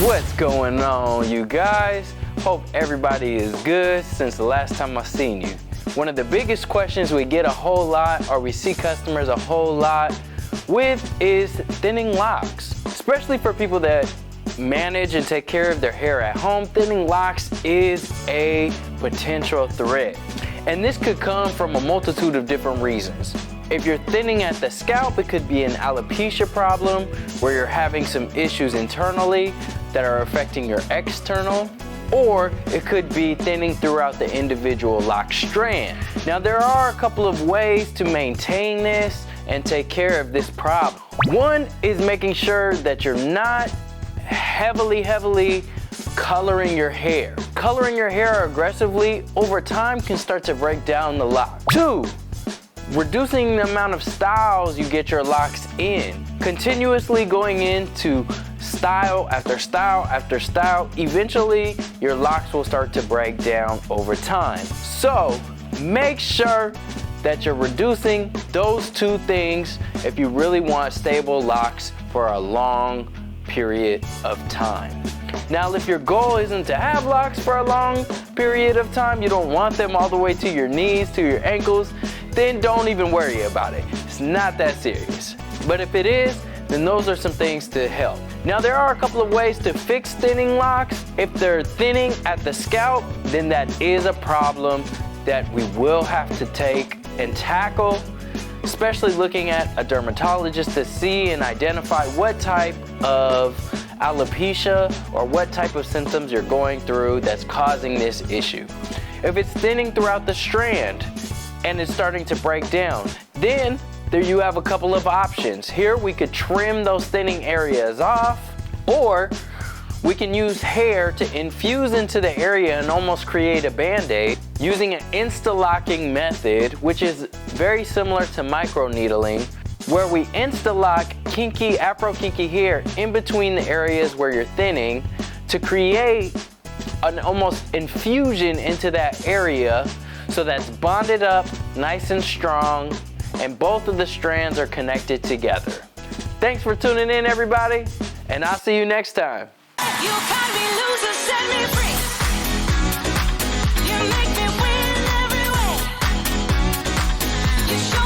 What's going on, you guys? Hope everybody is good since the last time I seen you. One of the biggest questions we get a whole lot, or we see customers a whole lot with, is thinning locks. Especially for people that manage and take care of their hair at home, thinning locks is a potential threat. And this could come from a multitude of different reasons. If you're thinning at the scalp, it could be an alopecia problem where you're having some issues internally that are affecting your external, or it could be thinning throughout the individual lock strand. Now, there are a couple of ways to maintain this and take care of this problem. One is making sure that you're not heavily coloring your hair. Coloring your hair aggressively over time can start to break down the lock. Two, reducing the amount of styles you get your locks in. Continuously going into style after style after style, eventually your locks will start to break down over time. So make sure that you're reducing those two things if you really want stable locks for a long period of time. Now, if your goal isn't to have locks for a long period of time, you don't want them all the way to your knees, to your ankles, then don't even worry about it. It's not that serious. But if it is, then those are some things to help. Now, there are a couple of ways to fix thinning locks. If they're thinning at the scalp, then that is a problem that we will have to take and tackle, especially looking at a dermatologist to see and identify what type of alopecia or what type of symptoms you're going through that's causing this issue. If it's thinning throughout the strand and it's starting to break down, then there you have a couple of options. Here we could trim those thinning areas off, or we can use hair to infuse into the area and almost create a band-aid using an insta-locking method, which is very similar to microneedling, where we insta-lock kinky, afro-kinky hair in between the areas where you're thinning to create an almost infusion into that area so that's bonded up nice and strong and both of the strands are connected together. Thanks for tuning in, everybody, and I'll see you next time. You got me loser, set me free. You make me win every way. You show